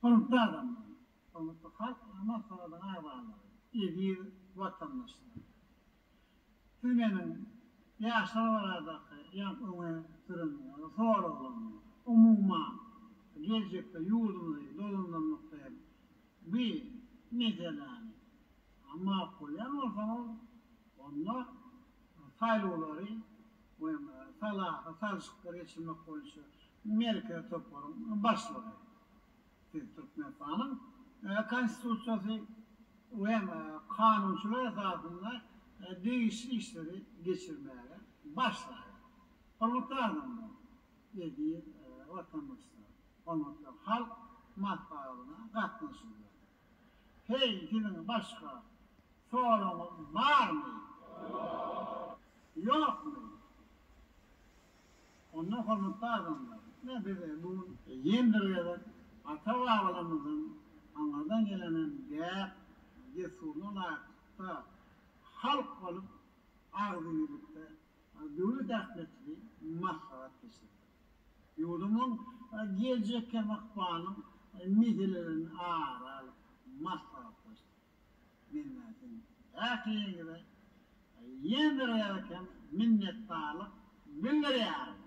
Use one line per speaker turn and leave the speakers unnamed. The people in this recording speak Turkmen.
Hürmetli adamlar, hürmetli halk, maslahatın ağabeyleri, edir vatandaşlar. Türkmenin yaşlılardaki öňe sürünmeli, soralarını, umuma, gelecekte yurdumuzu dolandırmakta bir meseleni makul olsa onda saýlawlary we salşyklar geçirmek boýunça merkez toparın başlygy. Türkmenistanyň konstitusiýasy we kanunçylar esasında degişli işleri geçirmeye başlar. Hürmetli adamlar, edir vatandaşlar, hürmetli halk matbaatyna gatnaşýarlar. Hey, sizin başka sorunuz var mı? Yok mu? Ondan hürmetli adamlar, ne bize bu yendirýär Atawatanyň anlardan gelenen gäp, gesurlar da halk olup arzyýlykda döwlet ähmetli maslahat geçirdi. Ýurdumyň geljekke makbanyň meselelerini aralyp maslahatlaşdy. Minnetin äkliňe yendirýärken minnetdarlyk bildirýär.